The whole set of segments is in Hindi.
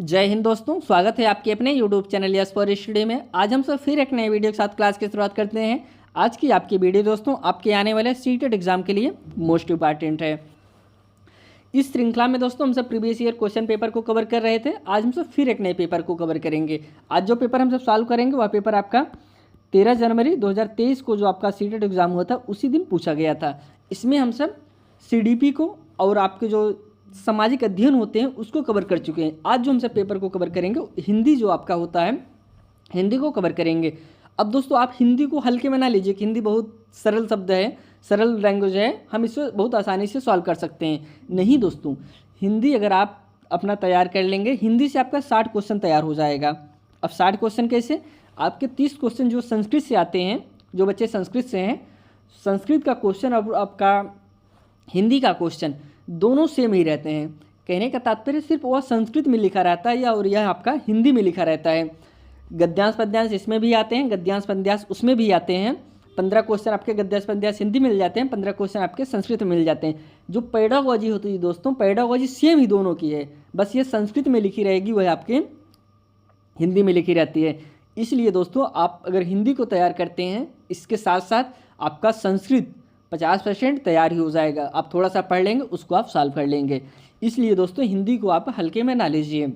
जय हिंद दोस्तों, स्वागत है आपके अपने YouTube channel yes for study में। आज हम सब फिर एक नए वीडियो के साथ क्लास की शुरुआत करते हैं। आज की आपकी वीडियो दोस्तों आपके आने वाले सीटेट एग्जाम के लिए मोस्ट इंपॉर्टेंट है। इस श्रृंखला में दोस्तों हम सब प्रीवियस ईयर क्वेश्चन पेपर को कवर कर रहे थे। आज हम सब फिर एक नए पेपर को कवर करेंगे। आज जो पेपर हम सब सॉल्व करेंगे वह पेपर आपका 13 जनवरी 2023 को जो आपका सीटेट एग्जाम हुआ था उसी दिन पूछा गया था। इसमें हम सब CDP को और आपके जो सामाजिक अध्ययन होते हैं उसको कवर कर चुके हैं। आज जो हम सब पेपर को कवर करेंगे हिंदी जो आपका होता है हिंदी को कवर करेंगे। अब दोस्तों आप हिंदी को हल्के में ना लीजिए कि हिंदी बहुत सरल शब्द है, सरल लैंग्वेज है, हम इसको बहुत आसानी से सॉल्व कर सकते हैं। नहीं दोस्तों, हिंदी अगर आप अपना तैयार कर लेंगे, हिंदी से आपका 60 क्वेश्चन तैयार हो जाएगा। अब 60 क्वेश्चन कैसे? आपके 30 क्वेश्चन जो संस्कृत से आते हैं, जो बच्चे संस्कृत से हैं, संस्कृत का क्वेश्चन और आपका हिंदी का क्वेश्चन दोनों सेम ही रहते हैं। कहने का तात्पर्य सिर्फ वह संस्कृत में लिखा रहता है या और यह आपका हिंदी में लिखा रहता है। गद्यांश पद्यांश इसमें भी आते हैं, गद्यांश पद्यांश उसमें भी आते हैं। 15 क्वेश्चन आपके गद्यांश पद्यांश हिंदी में मिल जाते हैं, 15 क्वेश्चन आपके संस्कृत में मिल जाते हैं। जो पेडागोजी होती है दोस्तों, पेडागोजी सेम ही दोनों की है, बस ये संस्कृत में लिखी रहेगी, वह आपके हिंदी में लिखी रहती है। इसलिए दोस्तों आप अगर हिंदी को तैयार करते हैं, इसके साथ साथ आपका संस्कृत 50% तैयार ही हो जाएगा। आप थोड़ा सा पढ़ लेंगे, उसको आप सॉल्व कर लेंगे। इसलिए दोस्तों हिंदी को आप हल्के में ना लीजिए।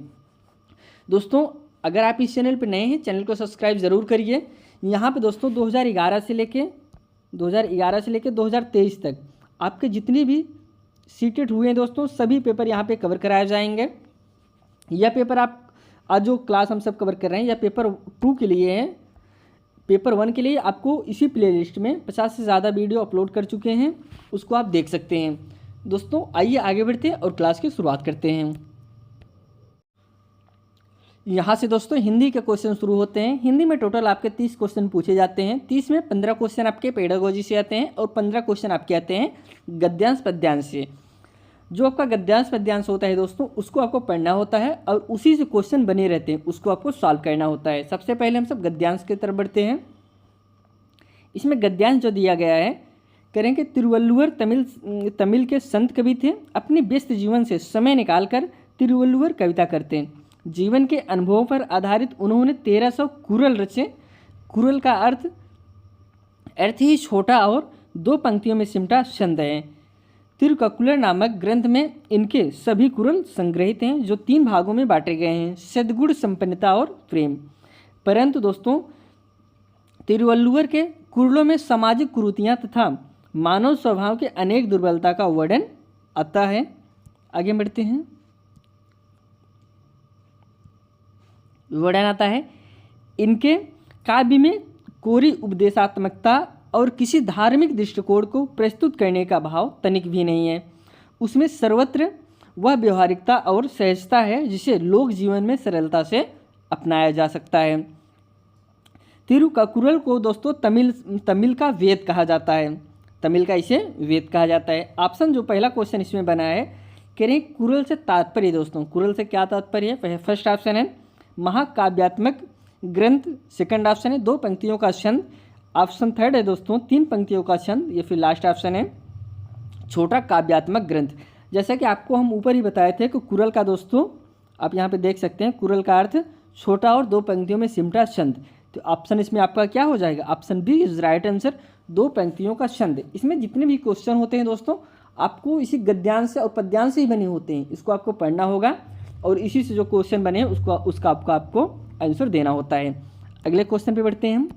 दोस्तों अगर आप इस चैनल पर नए हैं, चैनल को सब्सक्राइब ज़रूर करिए। यहाँ पे दोस्तों 2011 से लेके 2023 तक आपके जितने भी सीटेट हुए हैं दोस्तों, सभी पेपर यहाँ पे कवर कराए जाएंगे। यह पेपर आप आज जो क्लास हम सब कवर कर रहे हैं, यह पेपर 2 के लिए है। पेपर 1 के लिए आपको इसी प्लेलिस्ट में 50 से ज़्यादा वीडियो अपलोड कर चुके हैं, उसको आप देख सकते हैं। दोस्तों आइए आगे बढ़ते हैं और क्लास की शुरुआत करते हैं। यहाँ से दोस्तों हिंदी के क्वेश्चन शुरू होते हैं। हिंदी में टोटल आपके 30 क्वेश्चन पूछे जाते हैं। 30 में 15 क्वेश्चन आपके पेडागोजी से आते हैं और 15 क्वेश्चन आपके आते हैं गद्यांश पद्यांश से। जो आपका गद्यांश पद्यांश होता है दोस्तों, उसको आपको पढ़ना होता है और उसी से क्वेश्चन बने रहते हैं, उसको आपको सॉल्व करना होता है। सबसे पहले हम सब गद्यांश की तरफ बढ़ते हैं। इसमें गद्यांश जो दिया गया है, करेंगे तिरुवल्लुवर तमिल के संत कवि थे। अपने व्यस्त जीवन से समय निकालकर तिरुवल्लुवर कविता करते हैं। जीवन के अनुभवों पर आधारित उन्होंने 1300 कुरल रचे। कुरल का अर्थ ही छोटा और 2 पंक्तियों में सिमटा छंद है। तिरुक्कुलर नामक ग्रंथ में इनके सभी कुरल संग्रहित हैं, जो 3 भागों में बांटे गए हैं, सद्गुण, संपन्नता और प्रेम। परंतु दोस्तों तिरुवल्लुवर के कुरलों में सामाजिक कुरीतियाँ तथा मानव स्वभाव के अनेक दुर्बलता का वर्णन आता है। आगे बढ़ते हैं। वर्णन आता है, इनके काव्य में कोरी उपदेशात्मकता और किसी धार्मिक दृष्टिकोण को प्रस्तुत करने का भाव तनिक भी नहीं है। उसमें सर्वत्र वह व्यवहारिकता और सहजता है जिसे लोक जीवन में सरलता से अपनाया जा सकता है। तिरुक्कुरल को दोस्तों तमिल का वेद कहा जाता है। तमिल का इसे वेद कहा जाता है। ऑप्शन जो पहला क्वेश्चन इसमें बना है, कह रहे हैं कुरल से तात्पर्य। दोस्तों कुरल से क्या तात्पर्य है? फर्स्ट ऑप्शन है महाकाव्यात्मक ग्रंथ, सेकंड ऑप्शन है 2 पंक्तियों का छंद, ऑप्शन थर्ड है दोस्तों 3 पंक्तियों का छंद, या फिर लास्ट ऑप्शन है छोटा काव्यात्मक ग्रंथ। जैसा कि आपको हम ऊपर ही बताए थे कि कुरल का दोस्तों आप यहाँ पे देख सकते हैं, कुरल का अर्थ छोटा और 2 पंक्तियों में सिमटा छंद। तो ऑप्शन इसमें आपका क्या हो जाएगा? Option B is right answer, 2 पंक्तियों का छंद। इसमें जितने भी क्वेश्चन होते हैं दोस्तों आपको इसी गद्यांश से और पद्यांश से ही बने होते हैं, इसको आपको पढ़ना होगा और इसी से जो क्वेश्चन बने हैं उसका आपको आंसर देना होता है। अगले क्वेश्चन पे बढ़ते हैं हम।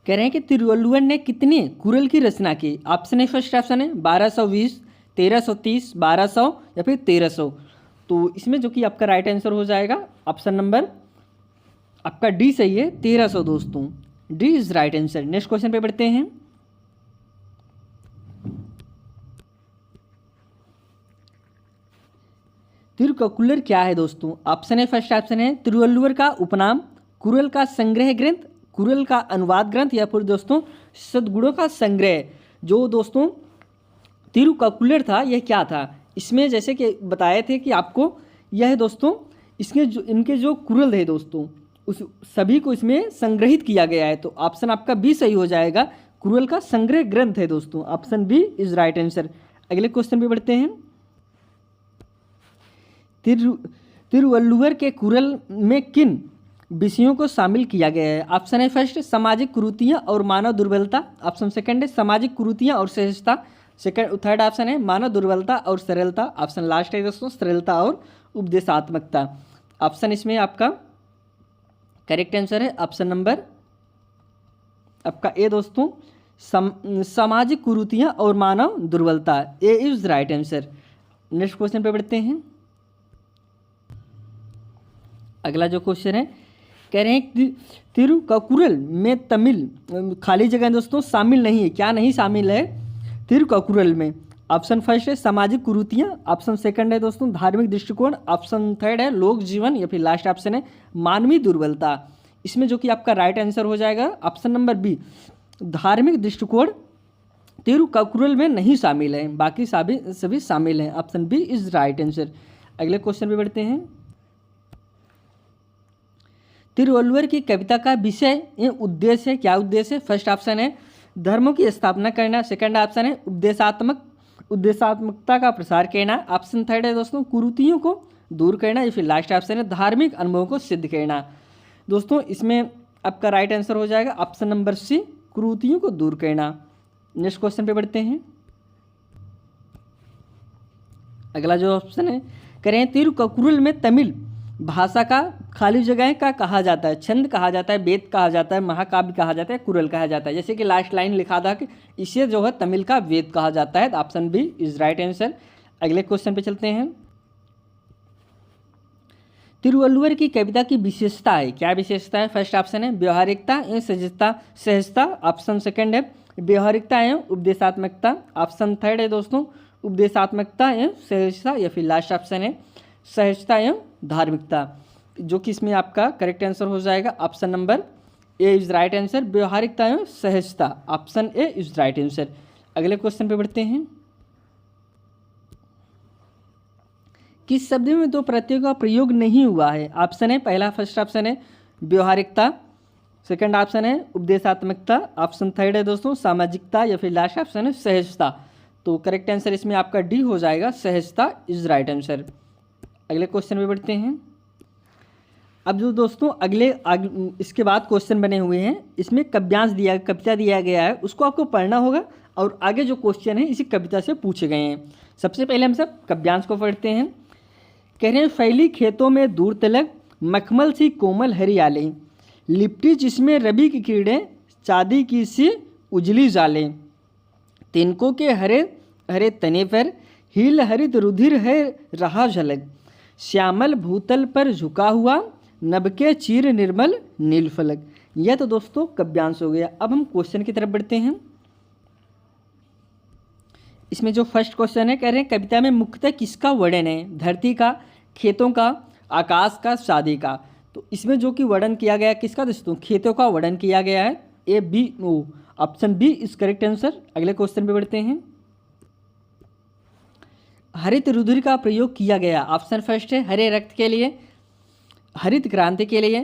कह रहे हैं कि तिरुवल्लुवर ने कितने कुरल की रचना की? ऑप्शन है फर्स्ट ऑप्शन है 1220, 1330, 1200 या फिर 1300। तो इसमें जो कि आपका राइट आंसर हो जाएगा ऑप्शन नंबर आपका डी सही है, 1300 दोस्तों, D is right answer. Next question पे बढ़ते हैं। तिरुक्कुलर क्या है दोस्तों? ऑप्शन है फर्स्ट ऑप्शन है तिरुवल्लुवर का उपनाम, कुरल का संग्रह ग्रंथ, कुरल का अनुवाद ग्रंथ, या फिर दोस्तों सद्गुणों का संग्रह। जो दोस्तों तिरुक्कुलर था यह क्या था? इसमें जैसे कि बताए थे कि आपको यह दोस्तों इनके जो कुरल है दोस्तों उस सभी को इसमें संग्रहित किया गया है। तो ऑप्शन आपका बी सही हो जाएगा, कुरल का संग्रह ग्रंथ है दोस्तों, option B is right answer. अगले क्वेश्चन पे बढ़ते हैं। तिरुवल्लुवर के कुरल में किन विषयों को शामिल किया गया है? ऑप्शन है फर्स्ट सामाजिक कुरीतियाँ और मानव दुर्बलता, ऑप्शन सेकंड है सामाजिक कुरीतियाँ और सहजता, थर्ड ऑप्शन है मानव दुर्बलता और सरलता, ऑप्शन लास्ट है दोस्तों सरलता और उपदेशात्मकता। ऑप्शन इसमें आपका करेक्ट आंसर है ऑप्शन नंबर आपका ए दोस्तों, सामाजिक कुरीतियाँ और मानव दुर्बलता, A is right answer. Next question पे बढ़ते हैं। अगला जो क्वेश्चन है कह रहे हैं तिरुक्कुरल में तमिल खाली जगह दोस्तों शामिल नहीं है, क्या नहीं शामिल है तिरुक्कुरल में? ऑप्शन फर्स्ट है सामाजिक कुरीतियाँ, ऑप्शन सेकंड है दोस्तों धार्मिक दृष्टिकोण, ऑप्शन थर्ड है लोक जीवन, या फिर लास्ट ऑप्शन है मानवीय दुर्बलता। इसमें जो कि आपका राइट आंसर हो जाएगा ऑप्शन नंबर बी, धार्मिक दृष्टिकोण तिरुक्कुरल में नहीं शामिल है, बाकी सभी शामिल हैं। Option B is right answer. अगले क्वेश्चन पे बढ़ते हैं। तिरुवल्लुवर की कविता का विषय एवं उद्देश्य है, क्या उद्देश्य है? फर्स्ट ऑप्शन है धर्मों की स्थापना करना, सेकंड ऑप्शन है उपदेशात्मकता का प्रसार करना, ऑप्शन थर्ड है दोस्तों कुरीतियों को दूर करना, या फिर लास्ट ऑप्शन है धार्मिक अनुभवों को सिद्ध करना। दोस्तों इसमें आपका राइट आंसर हो जाएगा ऑप्शन नंबर सी, कुरीतियों को दूर करना। नेक्स्ट क्वेश्चन पे बढ़ते हैं। अगला जो ऑप्शन है करें तिरुक्कुरल में तमिल भाषा का खाली जगह का कहा जाता है, छंद कहा जाता है, वेद कहा जाता है, महाकाव्य कहा जाता है, कुरल कहा जाता है। जैसे कि लास्ट लाइन लिखा था कि इसे जो है तमिल का वेद कहा जाता है, option B is right answer. अगले क्वेश्चन पे चलते हैं। तिरुवल्लुवर की कविता की विशेषता है, क्या विशेषता है? फर्स्ट ऑप्शन है व्यवहारिकता एवं सहजता, ऑप्शन सेकंड है व्यवहारिकता एवं उपदेशात्मकता, ऑप्शन थर्ड है दोस्तों उपदेशात्मकता एवं सहजता, या फिर लास्ट ऑप्शन है सहजता एवं धार्मिकता, जो कि इसमें आपका करेक्ट आंसर हो जाएगा option number A is right answer, व्यवहारिकता एवं सहजता, option A is right answer. अगले क्वेश्चन पे बढ़ते हैं। किस शब्द में दो प्रत्ययों का प्रयोग नहीं हुआ है? ऑप्शन है पहला फर्स्ट ऑप्शन है व्यवहारिकता, सेकंड ऑप्शन है उपदेशात्मकता, ऑप्शन थर्ड है दोस्तों सामाजिकता, या फिर लास्ट ऑप्शन है सहजता। तो करेक्ट आंसर इसमें आपका डी हो जाएगा, सहजता इज राइट आंसर। अगले क्वेश्चन पे बढ़ते हैं। अब जो दोस्तों इसके बाद क्वेश्चन बने हुए हैं, इसमें कविता दिया गया है, उसको आपको पढ़ना होगा और आगे जो क्वेश्चन है इसी कविता से पूछे गए हैं। सबसे पहले हम सब कव्यांश को पढ़ते हैं। कह रहे हैं फैली खेतों में दूर तलक मखमल सी कोमल हरियाली, लिपटी जिसमें रबी की किरणें चांदी की सी उजली जालें, तिनकों के हरे हरे तने पर हील हरित रुधिर है रहा झलक, श्यामल भूतल पर झुका हुआ नभ के चीर निर्मल नील फलक। यह तो दोस्तों कव्यांश हो गया। अब हम क्वेश्चन की तरफ बढ़ते हैं। इसमें जो फर्स्ट क्वेश्चन है कह रहे हैं कविता में मुख्यतः किसका वर्णन है? धरती का, खेतों का, आकाश का, शादी का। तो इसमें जो कि वर्णन किया गया किसका दोस्तों? खेतों का वर्णन किया गया है, A B O, option B is correct answer. अगले क्वेश्चन पे बढ़ते हैं। हरित रुधिर का प्रयोग किया गया, ऑप्शन फर्स्ट है हरे रक्त के लिए, हरित क्रांति के लिए,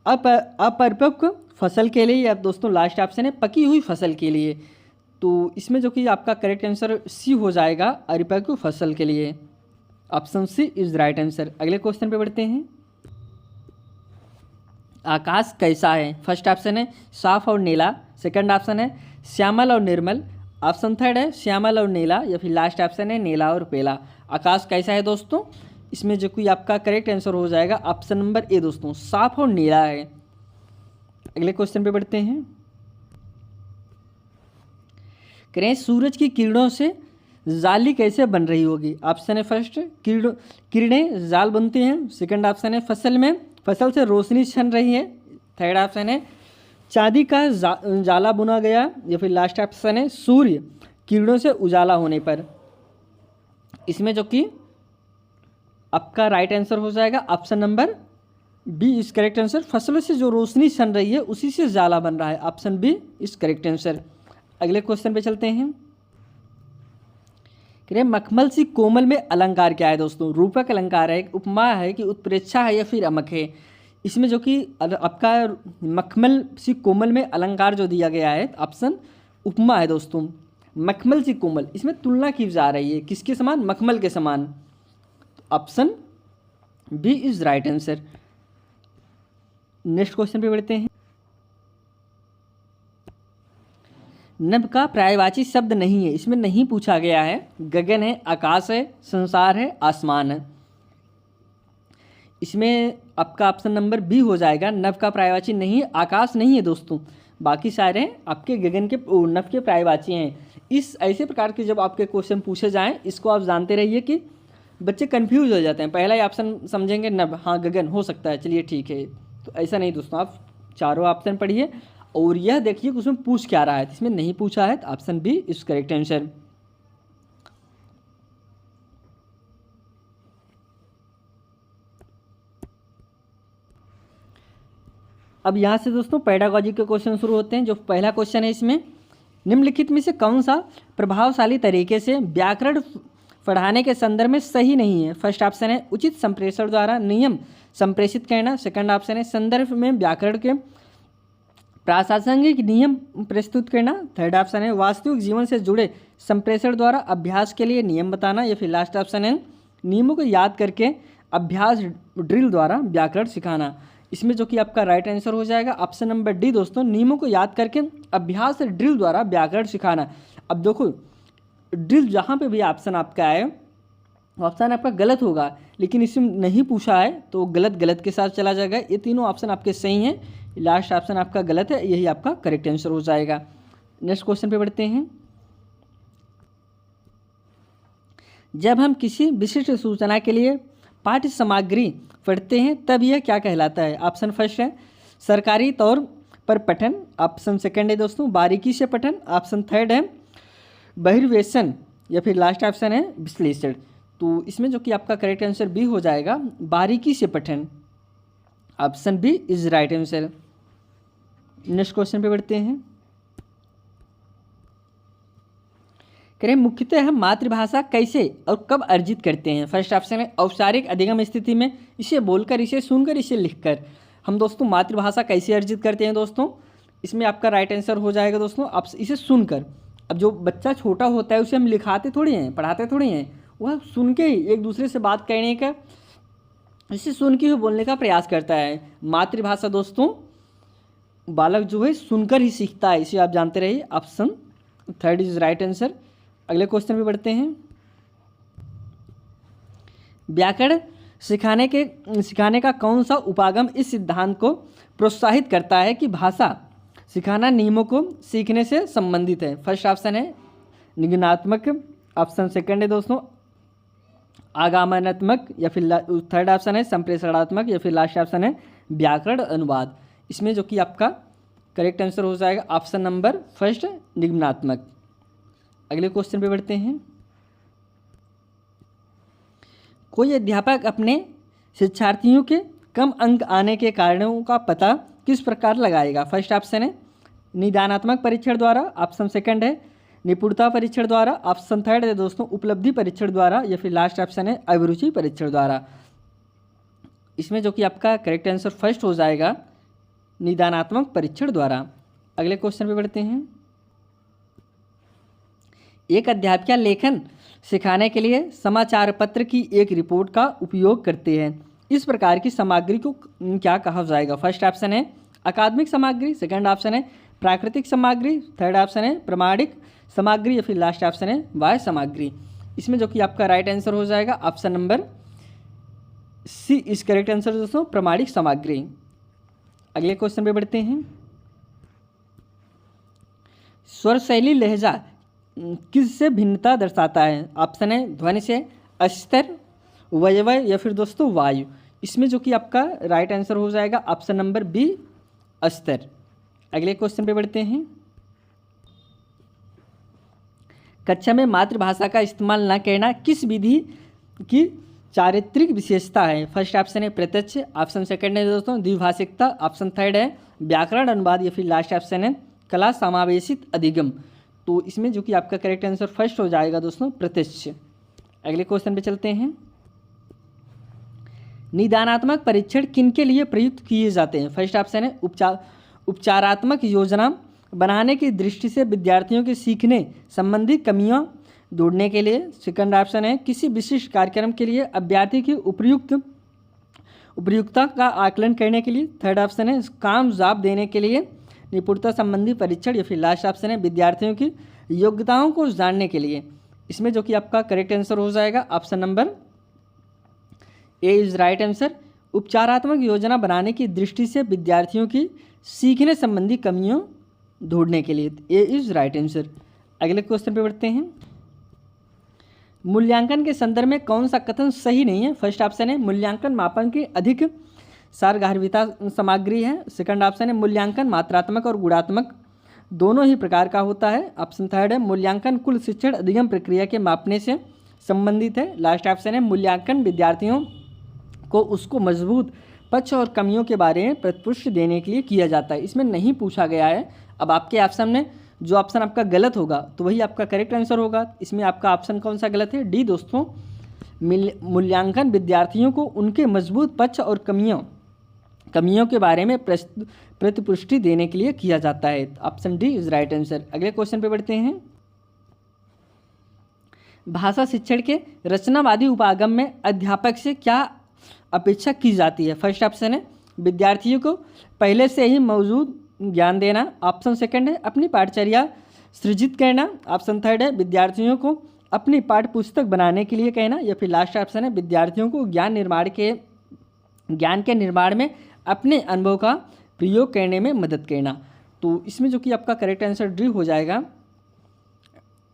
अपरिपक्व फसल के लिए, या दोस्तों लास्ट ऑप्शन है पकी हुई फसल के लिए। तो इसमें जो कि आपका करेक्ट आंसर सी हो जाएगा, अपरिपक्व फसल के लिए, option C is right answer. अगले क्वेश्चन पे बढ़ते हैं। आकाश कैसा है? फर्स्ट ऑप्शन है साफ और नीला, सेकंड ऑप्शन है श्यामल और निर्मल, ऑप्शन थर्ड है श्यामल और नीला, या फिर लास्ट ऑप्शन है नीला और पीला। आकाश कैसा है दोस्तों? इसमें जो कोई आपका करेक्ट आंसर हो जाएगा ऑप्शन नंबर ए दोस्तों, साफ और नीला है। अगले क्वेश्चन पे बढ़ते हैं। करें सूरज की किरणों से जाली कैसे बन रही होगी? ऑप्शन है फर्स्ट किरणें जाल बनती हैं, सेकंड ऑप्शन है फसल से रोशनी छन रही है, थर्ड ऑप्शन है चांदी का जाला बुना गया, या फिर लास्ट ऑप्शन है सूर्य किरणों से उजाला होने पर। इसमें जो कि आपका राइट आंसर हो जाएगा option number B is correct answer, फसलों से जो रोशनी छन रही है उसी से जाला बन रहा है, option B is correct answer. अगले क्वेश्चन पे चलते हैं। मखमल सी कोमल में अलंकार क्या है दोस्तों? रूपक अलंकार है, उपमा है कि उत्प्रेक्षा है, या फिर अमक है? इसमें जो कि आपका मखमल सी कोमल में अलंकार जो दिया गया है, ऑप्शन उपमा है दोस्तों। मखमल सी कोमल, इसमें तुलना की जा रही है किसके समान? मखमल के समान, option B is right answer. Next question पे बढ़ते हैं। नभ का पर्यायवाची शब्द नहीं है, इसमें नहीं पूछा गया है। गगन है, आकाश है, संसार है, आसमान है। इसमें आपका ऑप्शन नंबर बी हो जाएगा। नभ का पर्यायवाची नहीं है, आकाश नहीं है दोस्तों, बाकी सारे आपके गगन के नभ के पर्यायवाची हैं। इस ऐसे प्रकार के जब आपके क्वेश्चन पूछे जाएं, इसको आप जानते रहिए कि बच्चे कंफ्यूज हो जाते हैं। पहला ही ऑप्शन समझेंगे नभ, हाँ गगन हो सकता है, चलिए ठीक है। तो ऐसा नहीं दोस्तों, आप चारों ऑप्शन पढ़िए और यह देखिए कि उसमें पूछ क्या रहा है। इसमें नहीं पूछा है तो option B is correct answer. अब यहाँ से दोस्तों पेडागॉजी के क्वेश्चन शुरू होते हैं। जो पहला क्वेश्चन है, इसमें निम्नलिखित में से कौन सा प्रभावशाली तरीके से व्याकरण पढ़ाने के संदर्भ में सही नहीं है। फर्स्ट ऑप्शन है उचित संप्रेषण द्वारा नियम संप्रेषित करना। सेकंड ऑप्शन है संदर्भ में व्याकरण के प्रासंगिक नियम प्रस्तुत करना। थर्ड ऑप्शन है वास्तविक जीवन से जुड़े संप्रेषण द्वारा अभ्यास के लिए नियम बताना। या फिर लास्ट ऑप्शन है नियमों को याद करके अभ्यास ड्रिल द्वारा व्याकरण सिखाना। इसमें जो कि आपका राइट आंसर हो जाएगा ऑप्शन नंबर डी दोस्तों, नियमों को याद करके अभ्यास ड्रिल द्वारा व्याकरण सिखाना। अब देखो ड्रिल जहाँ पे भी ऑप्शन आपका आए, ऑप्शन आपका गलत होगा, लेकिन इसमें नहीं पूछा है तो गलत के साथ चला जाएगा। ये तीनों ऑप्शन आपके सही हैं, लास्ट ऑप्शन आपका गलत है, यही आपका करेक्ट आंसर हो जाएगा। नेक्स्ट क्वेश्चन पे बढ़ते हैं। जब हम किसी विशिष्ट सूचना के लिए पाठ्य सामग्री पढ़ते हैं तब यह क्या कहलाता है। ऑप्शन फर्स्ट है सरकारी तौर पर पठन। ऑप्शन सेकंड है दोस्तों बारीकी से पठन। ऑप्शन थर्ड है बहिर्वेशन। या फिर लास्ट ऑप्शन है विश्लेषण। तो इसमें जो कि आपका करेक्ट आंसर बी हो जाएगा, बारीकी से पठन। Option B is right answer. Next question पे बढ़ते हैं। करें मुख्यतः हम मातृभाषा कैसे और कब अर्जित करते हैं। फर्स्ट ऑप्शन है औपचारिक अधिगम स्थिति में, इसे बोलकर, इसे सुनकर, इसे लिखकर। हम दोस्तों मातृभाषा कैसे अर्जित करते हैं दोस्तों, इसमें आपका राइट आंसर हो जाएगा दोस्तों आप इसे सुनकर। अब जो बच्चा छोटा होता है उसे हम लिखाते थोड़ी हैं, पढ़ाते थोड़ी हैं, वह सुन के ही एक दूसरे से बात करने का, इसे सुन के ही बोलने का प्रयास करता है। मातृभाषा दोस्तों बालक जो है सुनकर ही सीखता है, इसे आप जानते रहिए। Option third is right answer. अगले क्वेश्चन पे बढ़ते हैं। व्याकरण सिखाने का कौन सा उपागम इस सिद्धांत को प्रोत्साहित करता है कि भाषा सिखाना नियमों को सीखने से संबंधित है। फर्स्ट ऑप्शन है निगमनात्मक। ऑप्शन सेकंड है दोस्तों आगमनात्मक। या फिर थर्ड ऑप्शन है संप्रेषणात्मक। या फिर लास्ट ऑप्शन है व्याकरण अनुवाद। इसमें जो कि आपका करेक्ट आंसर हो जाएगा ऑप्शन नंबर फर्स्ट निगमनात्मक। अगले क्वेश्चन पे बढ़ते हैं। कोई अध्यापक अपने शिक्षार्थियों के कम अंक आने के कारणों का पता किस प्रकार लगाएगा। फर्स्ट ऑप्शन है निदानात्मक परीक्षण द्वारा। ऑप्शन सेकंड है निपुणता परीक्षण द्वारा। ऑप्शन थर्ड है दोस्तों उपलब्धि परीक्षण द्वारा। या फिर लास्ट ऑप्शन है अभिरुचि परीक्षण द्वारा। इसमें जो कि आपका करेक्ट आंसर फर्स्ट हो जाएगा निदानात्मक परीक्षण द्वारा। अगले क्वेश्चन पे बढ़ते हैं। एक अध्यापिका लेखन सिखाने के लिए समाचार पत्र की एक रिपोर्ट का उपयोग करते हैं। इस प्रकार की सामग्री को क्या कहा जाएगा। फर्स्ट ऑप्शन है अकादमिक सामग्री। सेकंड ऑप्शन है प्राकृतिक सामग्री। थर्ड ऑप्शन है प्रमाणिक सामग्री। या फिर लास्ट ऑप्शन है बाह्य सामग्री। इसमें जो कि आपका राइट आंसर हो जाएगा ऑप्शन नंबर सी इस करेक्ट आंसर दोस्तों प्रमाणिक सामग्री। अगले क्वेश्चन पे बढ़ते हैं। स्वर शैली लहजा किससे भिन्नता दर्शाता है। ऑप्शन है ध्वनि से, अस्तर, वयवय या फिर दोस्तों वायु। इसमें जो कि आपका राइट आंसर हो जाएगा ऑप्शन नंबर बी अस्तर। अगले क्वेश्चन पे बढ़ते हैं। कक्षा में मातृभाषा का इस्तेमाल न करना किस विधि की चारित्रिक विशेषता है। फर्स्ट ऑप्शन है प्रत्यक्ष। ऑप्शन सेकंड है दोस्तों द्विभाषिकता। ऑप्शन थर्ड है व्याकरण अनुवाद। या फिर लास्ट ऑप्शन है कला समावेशित अधिगम। तो इसमें जो कि आपका करेक्ट आंसर फर्स्ट हो जाएगा दोस्तों प्रत्यक्ष। अगले क्वेश्चन पे चलते हैं। निदानात्मक परीक्षण किनके लिए प्रयुक्त किए जाते हैं। फर्स्ट ऑप्शन है उपचारात्मक योजना बनाने की दृष्टि से विद्यार्थियों के सीखने संबंधी कमियां ढूंढने के लिए। सेकंड ऑप्शन है किसी विशिष्ट कार्यक्रम के लिए अभ्यर्थी की उपयुक्त उपयुक्तता का आकलन करने के लिए, थर्ड ऑप्शन है काम जवाब देने के लिए, निपुणता संबंधी परीक्षण, या फिर लास्ट ऑप्शन है विद्यार्थियों की योग्यताओं को जानने के लिए। इसमें जो कि आपका करेक्ट आंसर हो जाएगा option number A is right answer. उपचारात्मक योजना बनाने की दृष्टि से विद्यार्थियों की सीखने संबंधी कमियों ढूंढने के लिए, ए इज राइट आंसर। अगले क्वेश्चन पे बढ़ते हैं। मूल्यांकन के संदर्भ में कौन सा कथन सही नहीं है? फर्स्ट ऑप्शन है मूल्यांकन मापन की अधिक सारगार्भिता सामग्री है। सेकंड ऑप्शन है मूल्यांकन मात्रात्मक और गुणात्मक दोनों ही प्रकार का होता है। ऑप्शन थर्ड है मूल्यांकन कुल शिक्षण अधिगम प्रक्रिया के मापने से संबंधित है। लास्ट ऑप्शन है मूल्यांकन विद्यार्थियों को उसको मजबूत पक्ष और कमियों के बारे में प्रतिपुष्टि देने के लिए किया जाता है। इसमें नहीं पूछा गया है। अब आपके ऑप्शन में जो ऑप्शन आपका गलत होगा तो वही आपका करेक्ट आंसर होगा। इसमें आपका ऑप्शन कौन सा गलत है? डी दोस्तों, मूल्यांकन विद्यार्थियों को उनके मजबूत पक्ष और कमियों के बारे में प्रतिपुष्टि देने के लिए किया जाता है। Option D is right answer. अगले क्वेश्चन पे बढ़ते हैं। भाषा शिक्षण के रचनावादी उपागम में अध्यापक से क्या अपेक्षा की जाती है? फर्स्ट ऑप्शन है विद्यार्थियों को पहले से ही मौजूद ज्ञान देना। ऑप्शन सेकंड है अपनी पाठचर्या सृजित करना। ऑप्शन थर्ड है विद्यार्थियों को अपनी पाठ्य पुस्तक बनाने के लिए कहना, या फिर लास्ट ऑप्शन है विद्यार्थियों को ज्ञान के निर्माण में अपने अनुभव का प्रयोग करने में मदद करना। तो इसमें जो कि आपका करेक्ट आंसर डी हो जाएगा,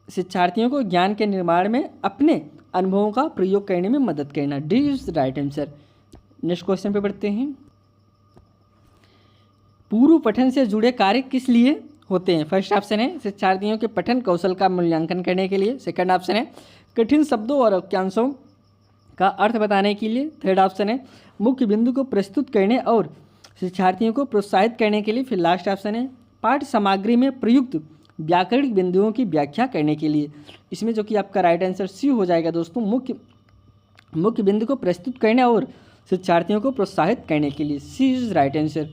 शिक्षार्थियों को ज्ञान के निर्माण में अपने अनुभवों का प्रयोग करने में मदद करना। D is right answer. Next question पे बढ़ते हैं। पूर्व पठन से जुड़े कार्य किस लिए होते हैं? फर्स्ट ऑप्शन है शिक्षार्थियों के पठन कौशल का मूल्यांकन करने के लिए। सेकंड ऑप्शन है कठिन शब्दों और वाक्यांशों का अर्थ बताने के लिए। थर्ड ऑप्शन है मुख्य बिंदु को प्रस्तुत करने और शिक्षार्थियों को प्रोत्साहित करने के लिए। फिर लास्ट ऑप्शन है पाठ्य सामग्री में प्रयुक्त व्याकरणिक बिंदुओं की व्याख्या करने के लिए। इसमें जो कि आपका राइट आंसर सी हो जाएगा दोस्तों, मुख्य बिंदु को प्रस्तुत करने और शिक्षार्थियों को प्रोत्साहित करने के लिए। सी इज राइट आंसर।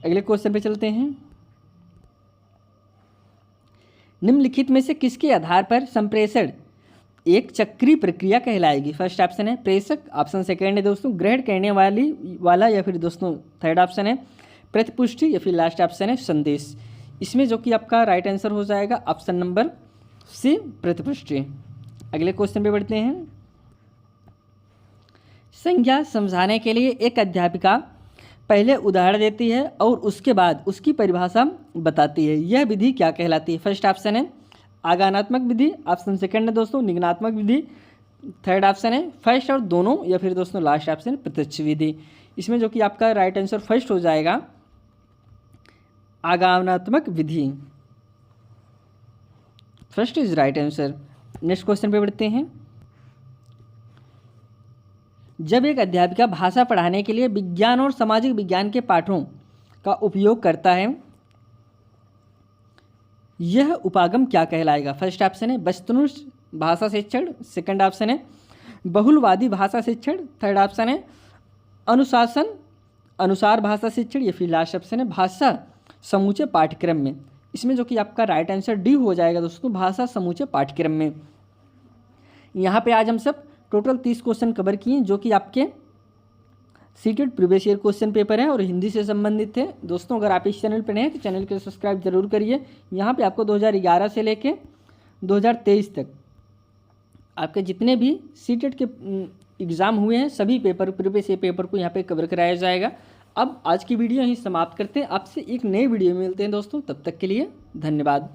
अगले क्वेश्चन पे चलते हैं। निम्नलिखित में से किसके आधार पर संप्रेषण एक चक्रीय प्रक्रिया कहलाएगी? फर्स्ट ऑप्शन है प्रेषक। ऑप्शन सेकंड है दोस्तों ग्रहण करने वाला, या फिर दोस्तों थर्ड ऑप्शन है प्रतिपुष्टि, या फिर लास्ट ऑप्शन है संदेश। इसमें जो कि आपका राइट आंसर हो जाएगा ऑप्शन नंबर सी प्रतिपुष्टि। अगले क्वेश्चन पे बढ़ते हैं। संज्ञा समझाने के लिए एक अध्यापिका पहले उदाहरण देती है और उसके बाद उसकी परिभाषा बताती है। यह विधि क्या कहलाती है? फर्स्ट ऑप्शन है आगानात्मक विधि। ऑप्शन सेकंड है दोस्तों निगनात्मक विधि। थर्ड ऑप्शन है फर्स्ट और दोनों, या फिर दोस्तों लास्ट ऑप्शन है प्रत्यक्ष विधि। इसमें जो कि आपका राइट आंसर फर्स्ट हो जाएगा आगानात्मक विधि। First is right answer. Next question पे बढ़ते हैं। जब एक अध्यापिका भाषा पढ़ाने के लिए विज्ञान और सामाजिक विज्ञान के पाठों का उपयोग करता है, यह उपागम क्या कहलाएगा? फर्स्ट ऑप्शन है वस्तुनिष्ठ भाषा शिक्षण। सेकंड ऑप्शन है बहुलवादी भाषा शिक्षण। थर्ड ऑप्शन है अनुशासन अनुसार भाषा शिक्षण, या फिर लास्ट ऑप्शन है भाषा समूचे पाठ्यक्रम में। इसमें जो कि आपका राइट आंसर डी हो जाएगा दोस्तों, भाषा समूचे पाठ्यक्रम में। यहाँ पे आज हम सब टोटल 30 क्वेश्चन कवर किए जो कि आपके seated previous year question paper है और हिंदी से संबंधित थे। दोस्तों अगर आप इस चैनल पर नए हैं तो चैनल को सब्सक्राइब जरूर करिए। यहाँ पे आपको 2011 से लेके 2023 तक आपके जितने भी सीटेड के एग्ज़ाम हुए हैं सभी पेपर प्रीवियस ईयर पेपर को यहाँ पे कवर कराया जाएगा। अब आज की वीडियो यहीं समाप्त करते हैं। आपसे एक नई वीडियो में मिलते हैं दोस्तों, तब तक के लिए धन्यवाद।